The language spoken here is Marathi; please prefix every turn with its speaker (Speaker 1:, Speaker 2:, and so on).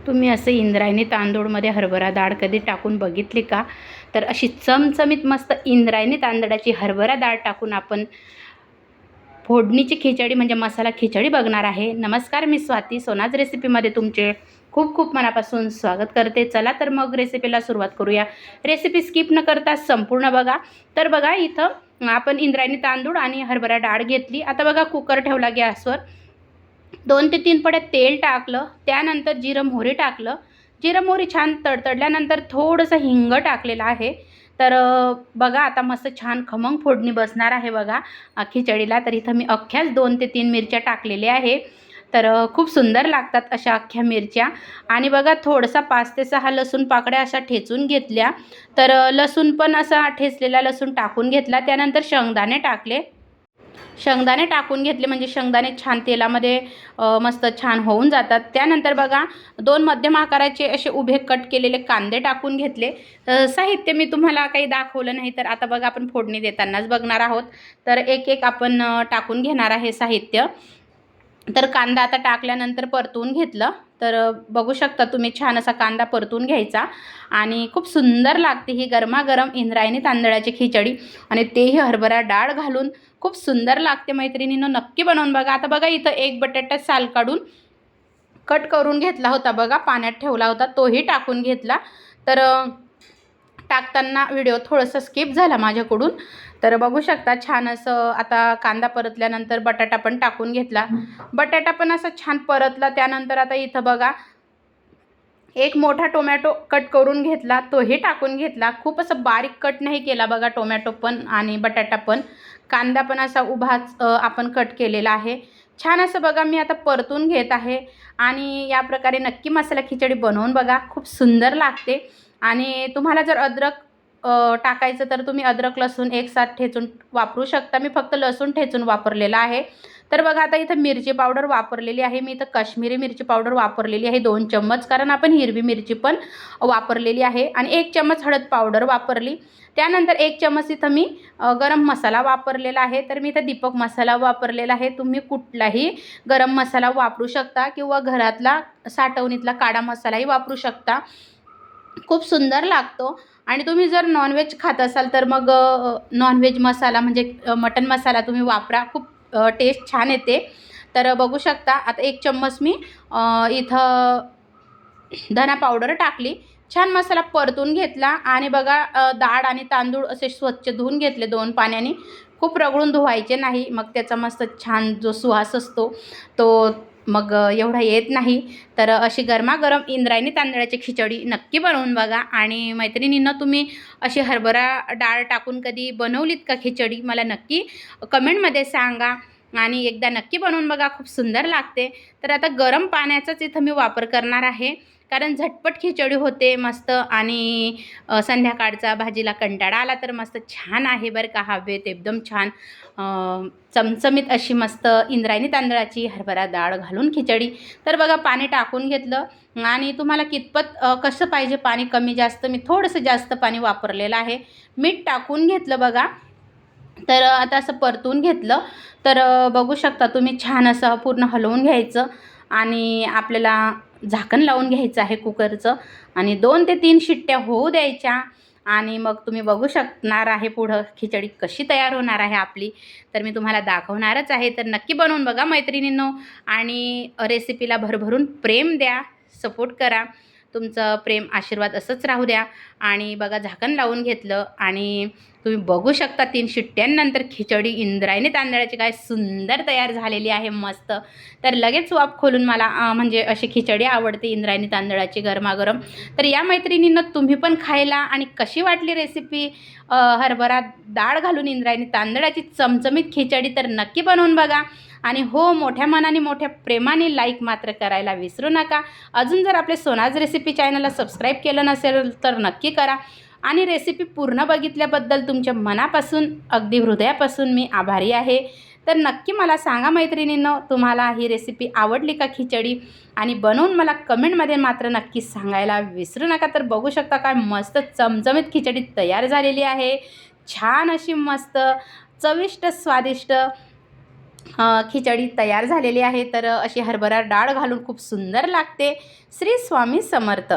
Speaker 1: तुम्ही असं इंद्रायणी तांदूळमध्ये हरभरा डाळ कधी टाकून बघितली का? तर अशी चमचमीत मस्त इंद्रायणी तांदळाची हरभरा डाळ टाकून आपण फोडणीची खिचडी म्हणजे मसाला खिचडी बघणार आहे. नमस्कार, मी स्वाती. सोनाज रेसिपीमध्ये तुमचे खूप खूप मनापासून स्वागत करते. चला तर मग रेसिपीला सुरुवात करूया. रेसिपी स्किप न करता संपूर्ण बघा. तर बघा, इथं आपण इंद्रायणी तांदूळ आणि हरभरा डाळ घेतली. आता बघा, कुकर ठेवला गॅसवर. 2 ते 3 पड्या तेल टाकलं. त्यानंतर जिरं मोहरी टाकलं. जिरं मोहरी छान तडतडल्यानंतर थोडंसं हिंग टाकलेलं आहे. तर बघा, आता मस्त छान खमंग फोडणी बसणार आहे बघा खिचडीला. तर इथं मी अख्ख्याच 2 ते 3 मिरच्या टाकलेल्या आहे. तर खूप सुंदर लागतात अशा अख्ख्या मिरच्या. आणि बघा, थोडासा 5 ते 6 लसूण पाकळ्या अशा ठेचून घेतल्या. तर लसूण पण असा ठेचलेला लसूण टाकून घेतला. त्यानंतर शेंगदाणे टाकले. शेंगदाणे टाकून घेतले म्हणजे शेंगदाणे छान तेलामध्ये मस्त छान होऊन जातात. त्यानंतर बघा, 2 मध्यम आकाराचे असे उभे कट केलेले कांदे टाकून घेतले. साहित्य मी तुम्हाला काही दाखवलं नाही, तर आता बघा आपण फोडणी देतानाच बघणार आहोत. तर एक एक आपण टाकून घेणार आहे साहित्य. तर कांदा आता टाकल्यानंतर परतून घेतलं. तर बघू शकता तुम्ही, छान असा कांदा परतून घ्यायचा. आणि खूप सुंदर लागते ही गरमागरम इंद्रायणी तांदळाची खिचडी, आणि तेही हरभरा डाळ घालून खूप सुंदर लागते. मैत्रिणींनो, नक्की बनवून बघा. आता बघा, इथं एक बटाटा साल काढून कट करून घेतला होता बघा, पाण्यात ठेवला होता, तोही टाकून घेतला. तर टाकताना व्हिडिओ थोडंसं स्किप झाला माझ्याकडून. तर बघू शकता, छान असं आता कांदा परतल्यानंतर बटाटा पण टाकून घेतला. बटाटा पण असं छान परतला. त्यानंतर आता इथं बघा, एक मोठा टोमॅटो कट करून घेतला, तोही टाकून घेतला. खूप असं बारीक कट नाही केला बघा टोमॅटो पण आणि बटाटा पण. कांदा पण असा उभाच आपण कट केलेला आहे. छान असं बघा, मी आता परतून घेत आहे. आणि या प्रकारे नक्की मसाला खिचडी बनवून बघा, खूप सुंदर लागते. आणि तुम्हाला जर अद्रक टाकायचं तर तुम्ही अद्रक लसूण एकसाथ ठेचून वापरू शकता. मी फक्त लसूण ठेचून वापरलेला आहे. तर बघा, आता इथं मिरची पावडर वापरलेली आहे. मी इथं काश्मीरी मिरची पावडर वापरलेली आहे 2 चम्मच, कारण आपण हिरवी मिरची पण वापरलेली आहे. आणि 1 चम्मच हळद पावडर वापरली. त्यानंतर 1 चम्मच इथं मी गरम मसाला वापरलेला आहे. तर मी इथं दीपक मसाला वापरलेला आहे. तुम्ही कुठलाही गरम मसाला वापरू शकता किंवा घरातला साठवणीतला काळा मसालाही वापरू शकता. खूप सुंदर लागतो. आणि तुम्ही जर नॉनव्हेज खात असाल तर मग नॉनव्हेज मसाला म्हणजे मटन मसाला तुम्ही वापरा. खूप टेस्ट छान येते. तर बघू शकता, आता 1 चम्मच मी इथं धना पावडर टाकली. छान मसाला परतून घेतला. आणि बघा, डाळ आणि तांदूळ असे स्वच्छ धुवून घेतले 2 पाण्याने. खूप रगडून धुवायचे नाही, मग त्याचा मस्त छान जो सुवास असतो तो मग एवढा येत नाही. तर अशी गरमागरम इंद्रायणी तांदळाची खिचडी नक्की बनवून बघा. आणि मैत्रिणींना, तुम्ही अशी हरभरा डाळ टाकून कधी बनवलीत का खिचडी? मला नक्की कमेंटमध्ये सांगा. आणि एकदा नक्की बनवून बघा, खूप सुंदर लागते. तर आता गरम पाण्याचाच इथं मी वापर करणार आहे, कारण झटपट खिचडी होते मस्त. आणि संध्याकाळचा भाजीला कंटाळा आला तर मस्त छान आहे बरं का. हवेत एकदम छान चमचमीत अशी मस्त इंद्रायणी तांदळाची हरभरा डाळ घालून खिचडी. तर बघा, पाणी टाकून घेतलं. आणि तुम्हाला कितपत कसं पाहिजे पाणी, कमी जास्त, मी थोडंसं जास्त पाणी वापरलेलं आहे. मीठ टाकून घेतलं बघा. तर आता असं परतून घेतलं. तर बघू शकता तुम्ही, छान असं पूर्ण हलवून घ्यायचं. आणि आपल्याला झाकण लावून घ्यायचं आहे कुकरचं. आणि 2 ते 3 शिट्ट्या होऊ द्यायच्या. आणि मग तुम्ही बघू शकणार आहे पुढं खिचडी कशी तयार होणार आहे आपली. तर मी तुम्हाला दाखवणारच आहे. तर नक्की बनवून बघा मैत्रिणींनो. आणि रेसिपीला भरभरून प्रेम द्या, सपोर्ट करा. तुमचं प्रेम आशीर्वाद असंच राहू द्या. आणि बघा, झाकण लावून घेतलं. आणि तुम्ही बघू शकता 3 शिट्ट्यांनंतर खिचडी इंद्रायणी तांदळाची काय सुंदर तयार झालेली आहे मस्त. तर लगेच वाफ खोलून मला म्हणजे अशी खिचडी आवडते इंद्रायणी तांदळाची गरमागरम. तर या मैत्रिणींना, तुम्ही पण खायला. आणि कशी वाटली रेसिपी हरभरा डाळ घालून इंद्रायणी तांदळाची चमचमीत खिचडी? तर नक्की बनवून बघा. आणि हो, मोठ्या मनाने मोठ्या प्रेमाने लाईक मात्र करायला विसरू नका. अजून जर आपले सोनाज रेसिपी चॅनलला सबस्क्राईब केलं नसेल तर नक्की करा. आणि रेसिपी पूर्ण बघितल्याबद्दल तुमच्या मनापासून, अगदी हृदयापासून मी आभारी आहे. तर नक्की मला सांगा मैत्रिणींनो, तुम्हाला ही रेसिपी आवडली का खिचडी? आणि बनवून मला कमेंटमध्ये मात्र नक्की सांगायला विसरू नका. तर बघू शकता, काय मस्त चमचमीत खिचडी तयार झालेली आहे. छान अशी मस्त चविष्ट स्वादिष्ट खिचडी तयार झालेली आहे. तर अशी हरभरा डाळ घालून खूप सुंदर लागते. श्री स्वामी समर्थ.